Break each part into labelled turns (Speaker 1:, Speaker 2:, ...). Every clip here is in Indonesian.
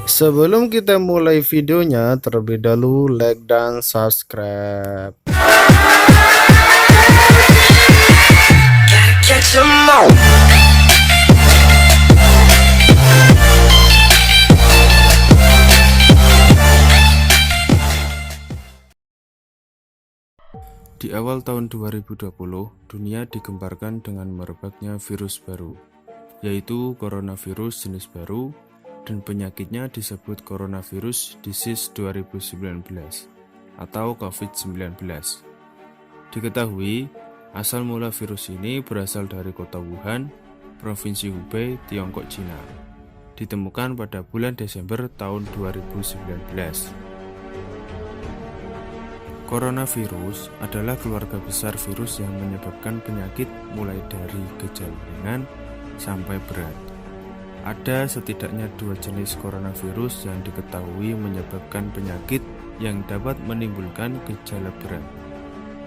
Speaker 1: Sebelum kita mulai videonya, terlebih dahulu like dan subscribe.
Speaker 2: Catch 'em all.
Speaker 1: Di awal tahun 2020, dunia digemparkan dengan merebaknya virus baru, yaitu coronavirus jenis baru, dan penyakitnya disebut coronavirus disease 2019 atau COVID-19. Diketahui, asal mula virus ini berasal dari kota Wuhan, Provinsi Hubei, Tiongkok, Cina. Ditemukan pada bulan Desember tahun 2019. Coronavirus adalah keluarga besar virus yang menyebabkan penyakit mulai dari gejala ringan sampai berat. Ada setidaknya 2 jenis coronavirus yang diketahui menyebabkan penyakit yang dapat menimbulkan gejala berat,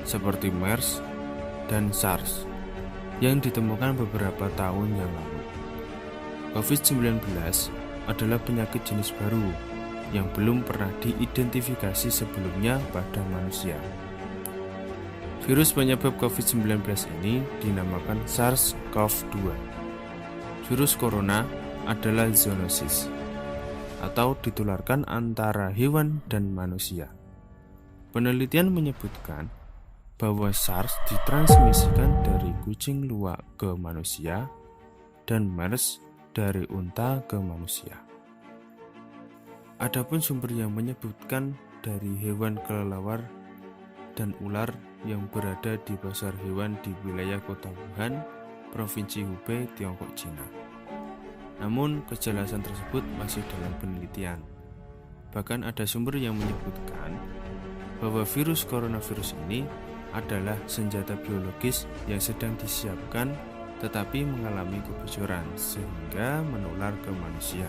Speaker 1: seperti MERS dan SARS, yang ditemukan beberapa tahun yang lalu. COVID-19 adalah penyakit jenis baru yang belum pernah diidentifikasi sebelumnya pada manusia. Virus penyebab COVID-19 ini dinamakan SARS-CoV-2. Virus corona adalah zoonosis, atau ditularkan antara hewan dan manusia. Penelitian menyebutkan bahwa SARS ditransmisikan dari kucing luwak ke manusia dan MERS dari unta ke manusia. Adapun sumber yang menyebutkan dari hewan kelelawar dan ular yang berada di pasar hewan di wilayah kota Wuhan, Provinsi Hubei, Tiongkok, Cina. Namun, kejelasan tersebut masih dalam penelitian. Bahkan ada sumber yang menyebutkan bahwa virus coronavirus ini adalah senjata biologis yang sedang disiapkan tetapi mengalami kebocoran sehingga menular ke manusia.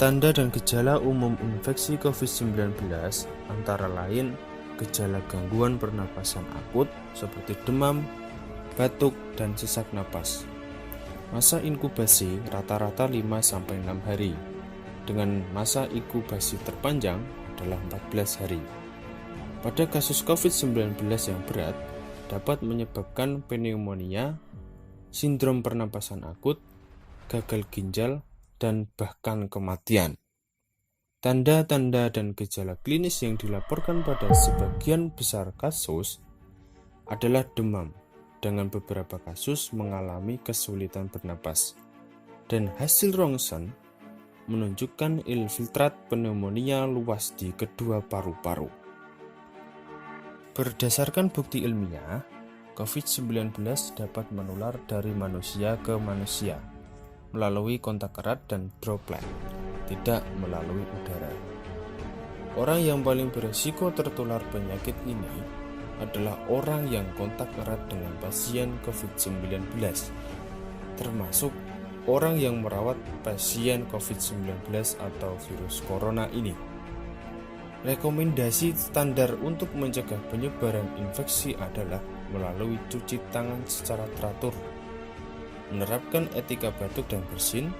Speaker 1: Tanda dan gejala umum infeksi COVID-19 antara lain gejala gangguan pernapasan akut seperti demam, batuk, dan sesak napas. Masa inkubasi rata-rata 5-6 hari, dengan masa inkubasi terpanjang adalah 14 hari. Pada kasus COVID-19 yang berat, dapat menyebabkan pneumonia, sindrom pernapasan akut, gagal ginjal, dan bahkan kematian. Tanda-tanda dan gejala klinis yang dilaporkan pada sebagian besar kasus adalah demam, dengan beberapa kasus mengalami kesulitan bernapas, dan hasil rongsen menunjukkan infiltrat pneumonia luas di kedua paru-paru. Berdasarkan bukti ilmiah, COVID-19 dapat menular dari manusia ke manusia melalui kontak erat dan droplet, tidak melalui udara. Orang yang paling berisiko tertular penyakit ini adalah orang yang kontak erat dengan pasien COVID-19, termasuk orang yang merawat pasien COVID-19 atau virus corona ini. Rekomendasi standar untuk mencegah penyebaran infeksi adalah melalui cuci tangan secara teratur, menerapkan etika batuk dan bersin,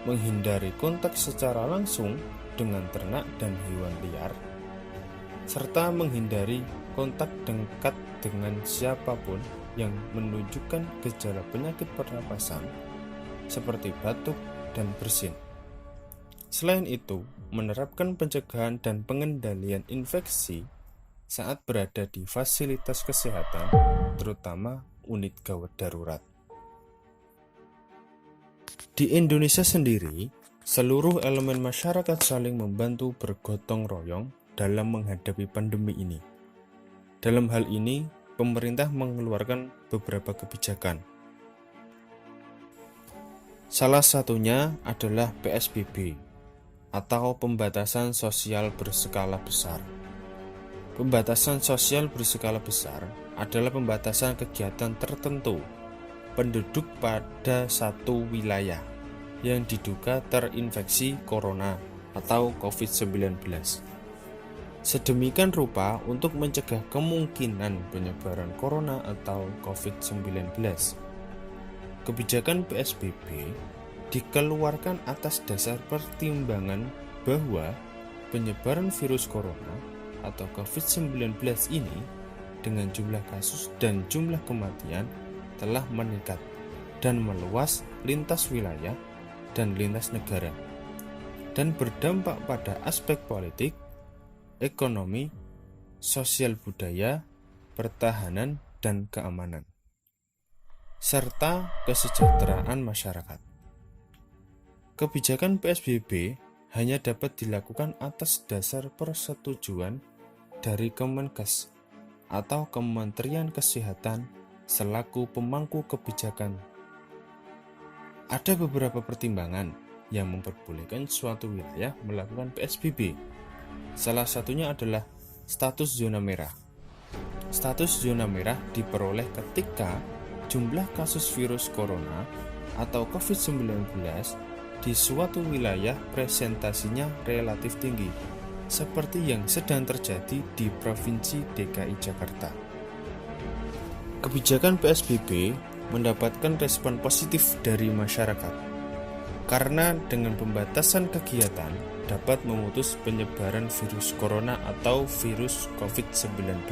Speaker 1: menghindari kontak secara langsung dengan ternak dan hewan liar, serta menghindari kontak dekat dengan siapapun yang menunjukkan gejala penyakit pernapasan seperti batuk dan bersin. Selain itu, menerapkan pencegahan dan pengendalian infeksi saat berada di fasilitas kesehatan, terutama unit gawat darurat. Di Indonesia sendiri, seluruh elemen masyarakat saling membantu bergotong royong dalam menghadapi pandemi ini. Dalam hal ini, pemerintah mengeluarkan beberapa kebijakan. Salah satunya adalah PSBB atau pembatasan sosial berskala besar. Pembatasan sosial berskala besar adalah pembatasan kegiatan tertentu penduduk pada satu wilayah yang diduga terinfeksi corona atau COVID-19. Sedemikian rupa untuk mencegah kemungkinan penyebaran corona atau COVID-19. Kebijakan PSBB dikeluarkan atas dasar pertimbangan bahwa penyebaran virus corona atau COVID-19 ini dengan jumlah kasus dan jumlah kematian telah meningkat dan meluas lintas wilayah dan lintas negara, dan berdampak pada aspek politik, ekonomi, sosial budaya, pertahanan, dan keamanan, serta kesejahteraan masyarakat. Kebijakan PSBB hanya dapat dilakukan atas dasar persetujuan dari Kemenkes atau Kementerian Kesehatan selaku pemangku kebijakan. Ada beberapa pertimbangan yang memperbolehkan suatu wilayah melakukan PSBB. Salah satunya adalah status zona merah. Status zona merah diperoleh ketika jumlah kasus virus corona atau COVID-19 di suatu wilayah presentasinya relatif tinggi, seperti yang sedang terjadi di Provinsi DKI Jakarta. Kebijakan PSBB mendapatkan respon positif dari masyarakat, karena dengan pembatasan kegiatan dapat memutus penyebaran virus corona atau virus COVID-19.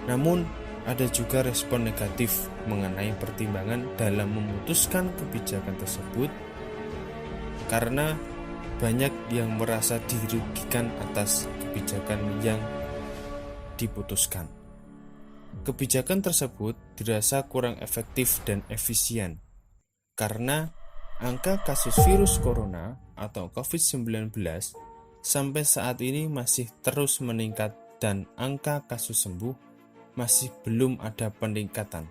Speaker 1: Namun, ada juga respon negatif mengenai pertimbangan dalam memutuskan kebijakan tersebut, karena banyak yang merasa dirugikan atas kebijakan yang diputuskan. Kebijakan tersebut dirasa kurang efektif dan efisien, karena angka kasus virus corona atau COVID-19 sampai saat ini masih terus meningkat dan angka kasus sembuh masih belum ada peningkatan.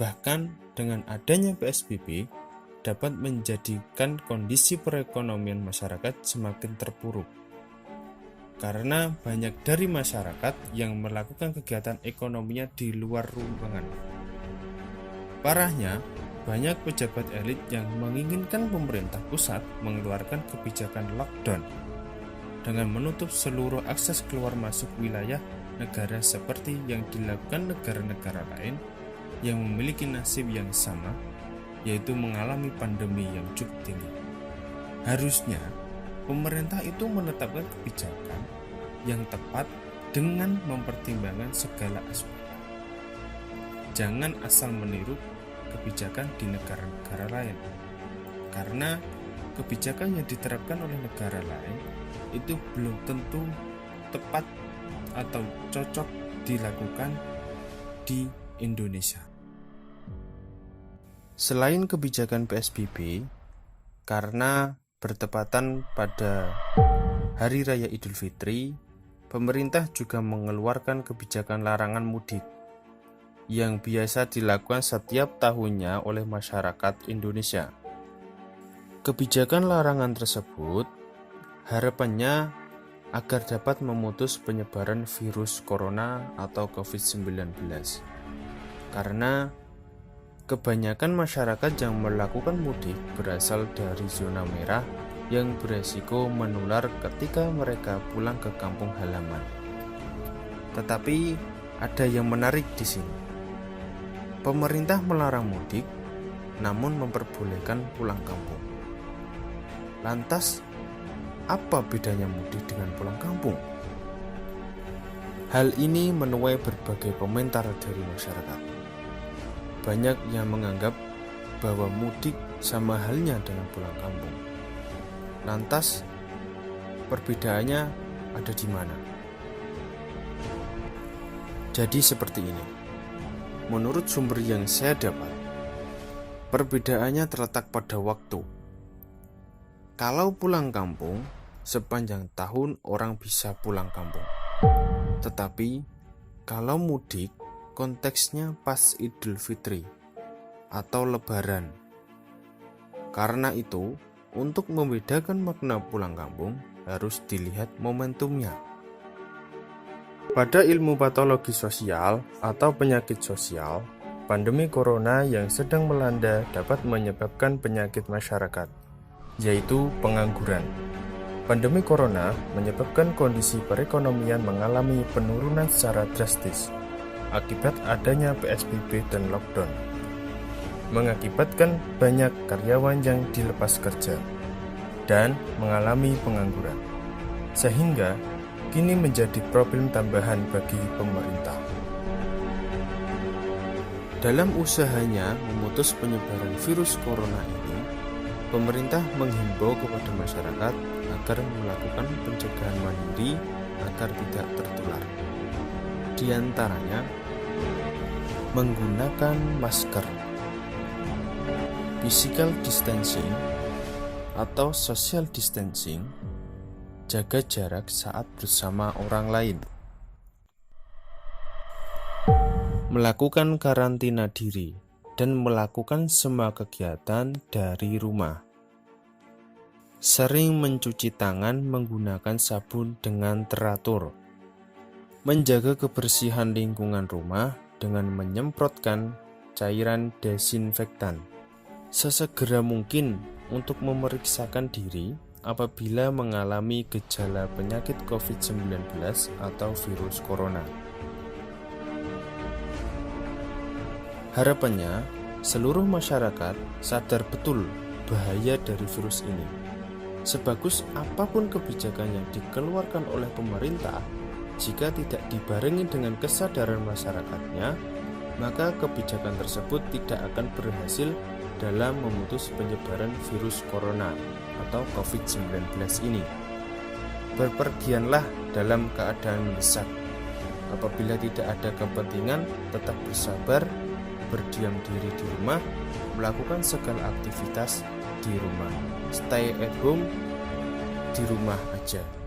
Speaker 1: Bahkan dengan adanya PSBB dapat menjadikan kondisi perekonomian masyarakat semakin terpuruk, karena banyak dari masyarakat yang melakukan kegiatan ekonominya di luar ruangan. Parahnya, banyak pejabat elit yang menginginkan pemerintah pusat mengeluarkan kebijakan lockdown dengan menutup seluruh akses keluar masuk wilayah negara seperti yang dilakukan negara-negara lain yang memiliki nasib yang sama, yaitu mengalami pandemi yang cukup tinggi. Harusnya pemerintah itu menetapkan kebijakan yang tepat dengan mempertimbangkan segala aspek. Jangan asal meniru kebijakan di negara-negara lain, karena kebijakan yang diterapkan oleh negara lain itu belum tentu tepat atau cocok dilakukan di Indonesia. Selain kebijakan PSBB, karena bertepatan pada Hari Raya Idul Fitri, pemerintah juga mengeluarkan kebijakan larangan mudik yang biasa dilakukan setiap tahunnya oleh masyarakat Indonesia. Kebijakan larangan tersebut harapannya agar dapat memutus penyebaran virus corona atau COVID-19, karena kebanyakan masyarakat yang melakukan mudik berasal dari zona merah yang beresiko menular ketika mereka pulang ke kampung halaman. Tetapi ada yang menarik di sini. Pemerintah melarang mudik, namun memperbolehkan pulang kampung. Lantas, apa bedanya mudik dengan pulang kampung? Hal ini menuai berbagai komentar dari masyarakat. Banyak yang menganggap bahwa mudik sama halnya dengan pulang kampung. Lantas, perbedaannya ada di mana? Jadi seperti ini. Menurut sumber yang saya dapat, perbedaannya terletak pada waktu. Kalau pulang kampung, sepanjang tahun orang bisa pulang kampung. Tetapi, kalau mudik, konteksnya pas Idul Fitri atau Lebaran. Karena itu, untuk membedakan makna pulang kampung, harus dilihat momentumnya. Pada ilmu patologi sosial atau penyakit sosial, pandemi corona yang sedang melanda dapat menyebabkan penyakit masyarakat, yaitu pengangguran. Pandemi corona menyebabkan kondisi perekonomian mengalami penurunan secara drastis akibat adanya PSBB dan lockdown, mengakibatkan banyak karyawan yang dilepas kerja dan mengalami pengangguran, sehingga kini menjadi problem tambahan bagi pemerintah. Dalam usahanya memutus penyebaran virus corona ini, pemerintah menghimbau kepada masyarakat agar melakukan pencegahan mandiri agar tidak tertular. Di antaranya, menggunakan masker, physical distancing atau social distancing, jaga jarak saat bersama orang lain, melakukan karantina diri, dan melakukan semua kegiatan dari rumah. Sering mencuci tangan menggunakan sabun dengan teratur. Menjaga kebersihan lingkungan rumah dengan menyemprotkan cairan desinfektan. Sesegera mungkin untuk memeriksakan diri apabila mengalami gejala penyakit COVID-19 atau virus corona. Harapannya, seluruh masyarakat sadar betul bahaya dari virus ini. Sebagus apapun kebijakan yang dikeluarkan oleh pemerintah, jika tidak dibarengi dengan kesadaran masyarakatnya, maka kebijakan tersebut tidak akan berhasil dalam memutus penyebaran virus corona atau COVID-19 ini. Berpergianlah dalam keadaan mendesak. Apabila tidak ada kepentingan, tetap bersabar, berdiam diri di rumah, melakukan segala aktivitas di rumah. Stay at home, di rumah aja.